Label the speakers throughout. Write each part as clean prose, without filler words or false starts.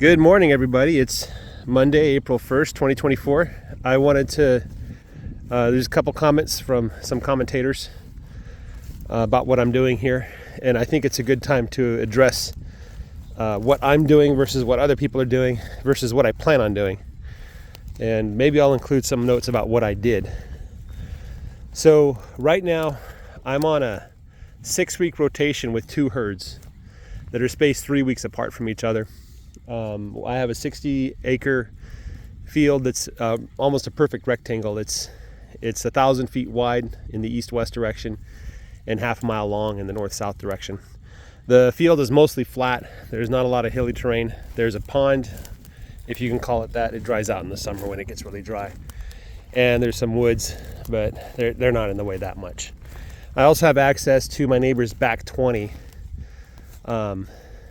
Speaker 1: Good morning, everybody. It's Monday, April 1st, 2024. I wanted to, there's a couple comments from some commentators about what I'm doing here, and I think it's a good time to address what I'm doing versus what other people are doing versus what I plan on doing. And maybe I'll include some notes about what I did. So right now, I'm on a 6-week rotation with 2 herds that are spaced 3 weeks apart from each other. I have a 60-acre field that's almost a perfect rectangle. It's 1,000 feet wide in the east-west direction and half a mile long in the north-south direction. The field is mostly flat. There's not a lot of hilly terrain. There's a pond, if you can call it that. It dries out in the summer when it gets really dry. And there's some woods, but they're not in the way that much. I also have access to my neighbor's back 20,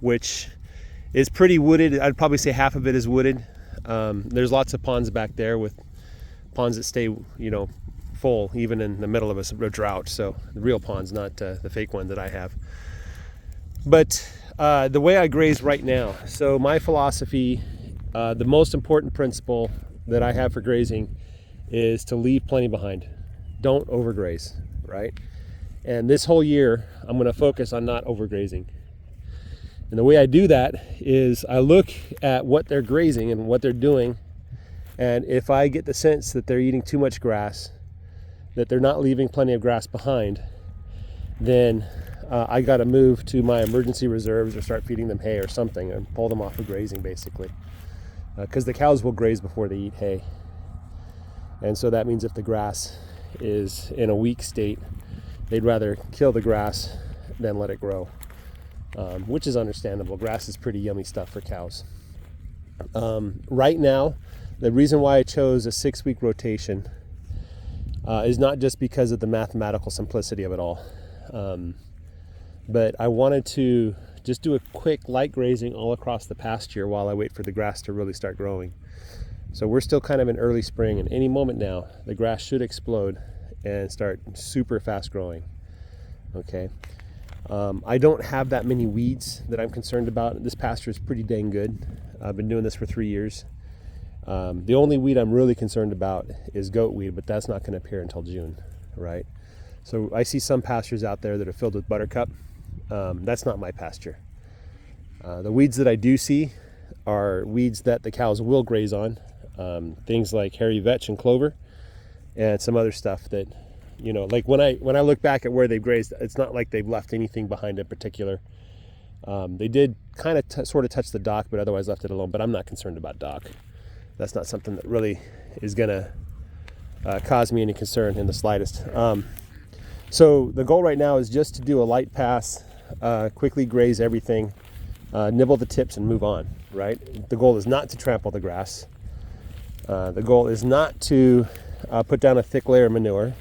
Speaker 1: which is pretty wooded. I'd probably say half of it is wooded. There's lots of ponds back there, with ponds that stay, full even in the middle of a drought. So the real ponds, not the fake one that I have. But the way I graze right now, so my philosophy, the most important principle that I have for grazing is to leave plenty behind. Don't overgraze, right? And this whole year, I'm going to focus on not overgrazing. And the way I do that is I look at what they're grazing and what they're doing. And if I get the sense that they're eating too much grass, that they're not leaving plenty of grass behind, then I got to move to my emergency reserves or start feeding them hay or something and pull them off of grazing, basically. Because the cows will graze before they eat hay. And so that means if the grass is in a weak state, they'd rather kill the grass than let it grow. Which is understandable. Grass is pretty yummy stuff for cows. Right now, the reason why I chose a 6-week rotation is not just because of the mathematical simplicity of it all, but I wanted to just do a quick light grazing all across the pasture while I wait for the grass to really start growing. So we're still kind of in early spring, and any moment now the grass should explode and start super fast growing. Okay. I don't have that many weeds that I'm concerned about. This pasture is pretty dang good. I've been doing this for 3 years. The only weed I'm really concerned about is goat weed, but that's not going to appear until June, right? So I see some pastures out there that are filled with buttercup. That's not my pasture. The weeds that I do see are weeds that the cows will graze on. Things like hairy vetch and clover, and some other stuff that, like when I look back at where they've grazed, it's not like they've left anything behind in particular. They did kind of sort of touch the dock, but otherwise left it alone. But I'm not concerned about dock. That's not something that really is going to cause me any concern in the slightest. So the goal right now is just to do a light pass, quickly graze everything, nibble the tips and move on, right? The goal is not to trample the grass. The goal is not to put down a thick layer of manure.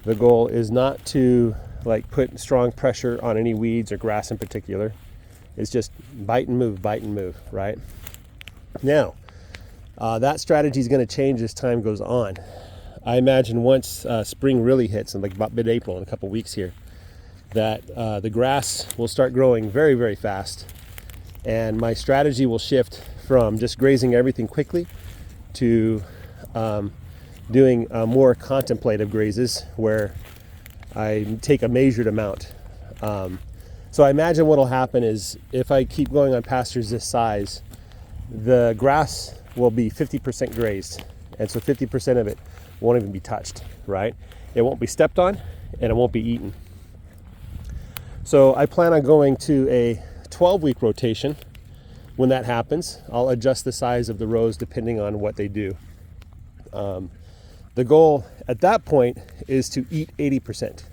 Speaker 1: The goal is not to put strong pressure on any weeds or grass in particular. It's just bite and move, right? Now, that strategy is going to change as time goes on. I imagine once spring really hits, in about mid-April, in a couple weeks here, that the grass will start growing very, very fast. And my strategy will shift from just grazing everything quickly to doing more contemplative grazes where I take a measured amount. So I imagine what will happen is if I keep going on pastures this size, the grass will be 50% grazed. And so 50% of it won't even be touched, right? It won't be stepped on and it won't be eaten. So I plan on going to a 12-week rotation. When that happens, I'll adjust the size of the rows depending on what they do. The goal at that point is to eat 80%,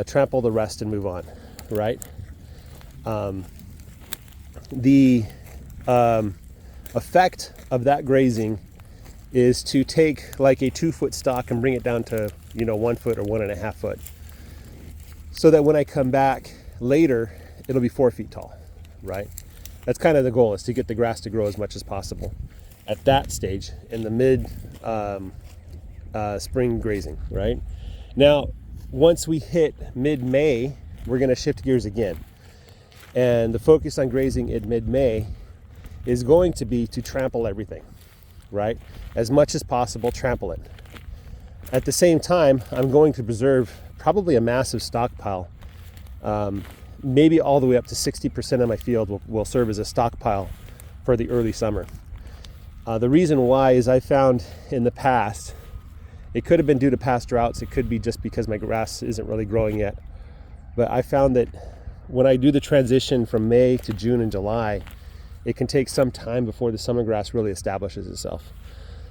Speaker 1: trample the rest and move on, right? The effect of that grazing is to take like a 2-foot stock and bring it down to 1 foot or 1.5 foot, so that when I come back later, it'll be 4 feet tall, right? That's kind of the goal, is to get the grass to grow as much as possible at that stage in the mid spring grazing, right? Now, once we hit mid-May, we're going to shift gears again. And the focus on grazing in mid-May is going to be to trample everything, right? As much as possible, trample it. At the same time, I'm going to preserve probably a massive stockpile. Maybe all the way up to 60% of my field will serve as a stockpile for the early summer. The reason why is I found in the past, it could have been due to past droughts, it could be just because my grass isn't really growing yet, but I found that when I do the transition from May to June and July, it can take some time before the summer grass really establishes itself.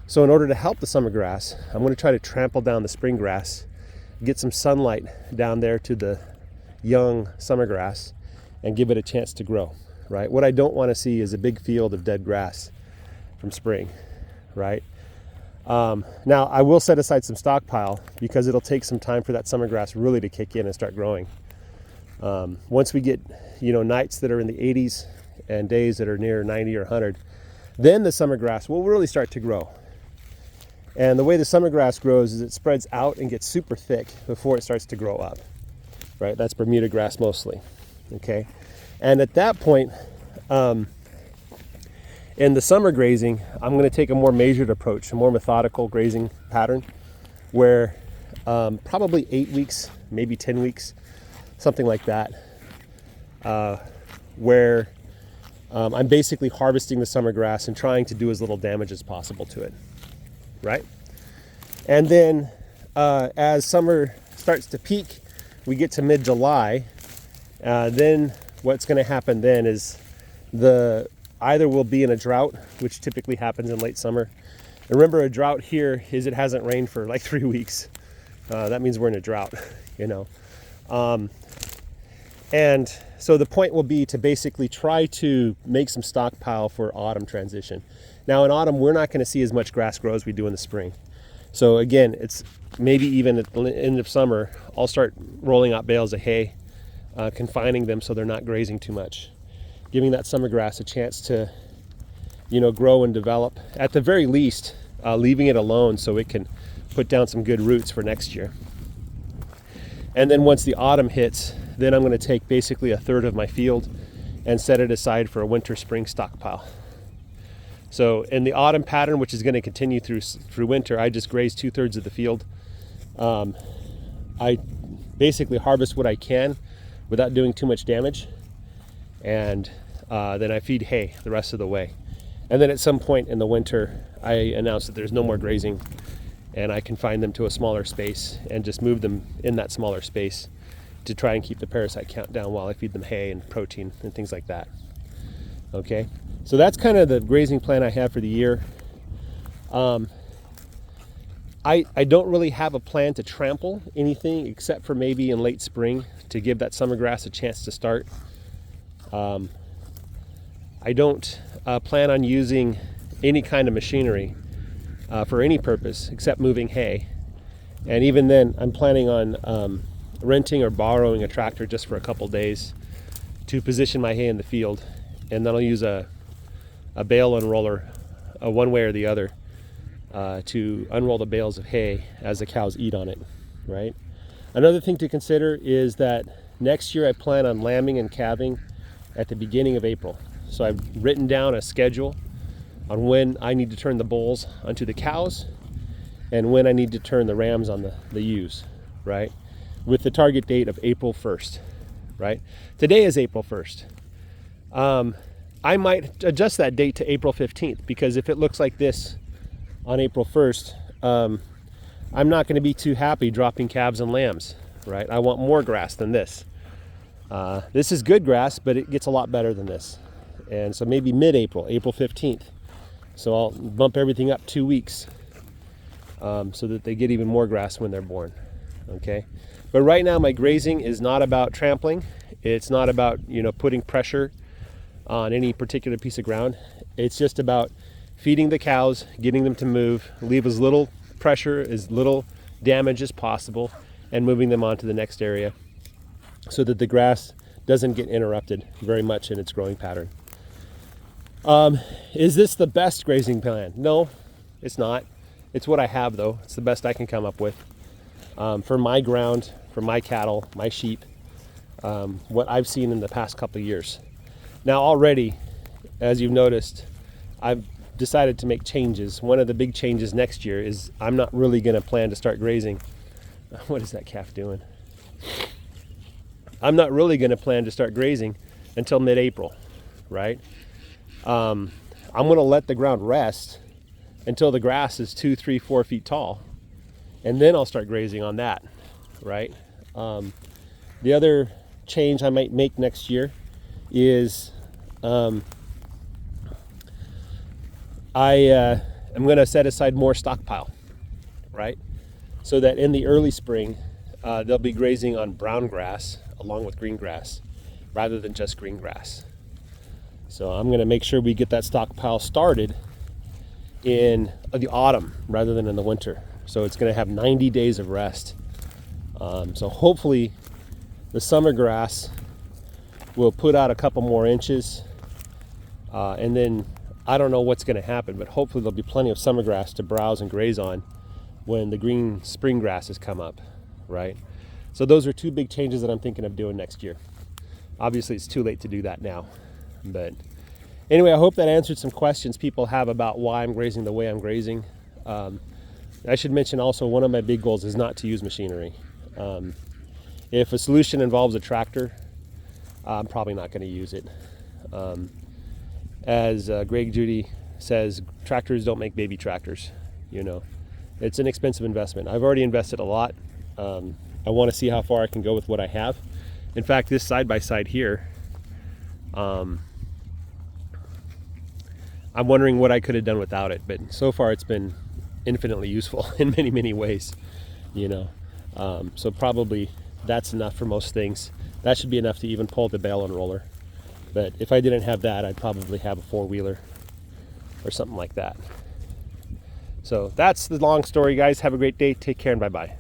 Speaker 1: So in order to help the summer grass, I'm going to try to trample down the spring grass, get some sunlight down there to the young summer grass, and give it a chance to grow, right? What I don't want to see is a big field of dead grass from spring, right? Now, I will set aside some stockpile because it'll take some time for that summer grass really to kick in and start growing. Once we get, nights that are in the 80s and days that are near 90 or 100, then the summer grass will really start to grow. And the way the summer grass grows is it spreads out and gets super thick before it starts to grow up, right? That's Bermuda grass mostly, okay? And at that point, in the summer grazing, I'm going to take a more measured approach, a more methodical grazing pattern, where probably 8 weeks, maybe 10 weeks, something like that, where I'm basically harvesting the summer grass and trying to do as little damage as possible to it, right? And then as summer starts to peak, we get to mid-July, then what's going to happen then is either we'll be in a drought, which typically happens in late summer. And remember, a drought here is it hasn't rained for like 3 weeks. That means we're in a drought, And so the point will be to basically try to make some stockpile for autumn transition. Now in autumn, we're not going to see as much grass grow as we do in the spring. So again, it's maybe even at the end of summer, I'll start rolling out bales of hay, confining them so they're not grazing too much, giving that summer grass a chance to, grow and develop. At the very least, leaving it alone so it can put down some good roots for next year. And then once the autumn hits, then I'm going to take basically a third of my field and set it aside for a winter-spring stockpile. So in the autumn pattern, which is going to continue through winter, I just graze 2/3 of the field. I basically harvest what I can without doing too much damage, and then I feed hay the rest of the way. And then at some point in the winter, I announce that there's no more grazing, and I confine them to a smaller space and just move them in that smaller space to try and keep the parasite count down while I feed them hay and protein and things like that. Okay, so that's kind of the grazing plan I have for the year. I don't really have a plan to trample anything except for maybe in late spring to give that summer grass a chance to start. I don't plan on using any kind of machinery for any purpose except moving hay. And even then, I'm planning on renting or borrowing a tractor just for a couple days to position my hay in the field. And then I'll use a bale unroller one way or the other to unroll the bales of hay as the cows eat on it, right? Another thing to consider is that next year I plan on lambing and calving at the beginning of April. So I've written down a schedule on when I need to turn the bulls onto the cows and when I need to turn the rams on the ewes, right? With the target date of April 1st, right? Today is April 1st. I might adjust that date to April 15th because if it looks like this on April 1st, I'm not going to be too happy dropping calves and lambs, right? I want more grass than this. This is good grass, but it gets a lot better than this. And so maybe mid-April, April 15th. So I'll bump everything up 2 weeks so that they get even more grass when they're born, okay? But right now my grazing is not about trampling. It's not about, putting pressure on any particular piece of ground. It's just about feeding the cows, getting them to move, leave as little pressure, as little damage as possible, and moving them on to the next area so that the grass doesn't get interrupted very much in its growing pattern. Is this the best grazing plan? No, it's not. It's what I have though. It's the best I can come up with. For my ground, for my cattle, my sheep, what I've seen in the past couple of years. Now already, as you've noticed, I've decided to make changes. One of the big changes next year is I'm not really going to plan to start grazing. What is that calf doing? I'm not really going to plan to start grazing until mid-April, right? I'm going to let the ground rest until the grass is 2, 3, 4 feet tall, and then I'll start grazing on that, right? The other change I might make next year is I'm going to set aside more stockpile, right? So that in the early spring, they'll be grazing on brown grass along with green grass rather than just green grass. So I'm going to make sure we get that stockpile started in the autumn rather than in the winter. So it's going to have 90 days of rest. So hopefully the summer grass will put out a couple more inches, and then I don't know what's going to happen, but hopefully there'll be plenty of summer grass to browse and graze on when the green spring grasses come up, right? So those are two big changes that I'm thinking of doing next year. Obviously it's too late to do that now, but anyway, I hope that answered some questions people have about why I'm grazing the way I'm grazing. I should mention also, one of my big goals is not to use machinery. If a solution involves a tractor, I'm probably not going to use it. As Greg Judy says, tractors don't make baby tractors. You know, it's an expensive investment. I've already invested a lot. I want to see how far I can go with what I have. In fact, this side-by-side here, I'm wondering what I could have done without it, but so far it's been infinitely useful in many, many ways, you know. So probably that's enough for most things. That should be enough to even pull the bale and roller. But if I didn't have that, I'd probably have a four-wheeler or something like that. So that's the long story, guys. Have a great day. Take care and bye-bye.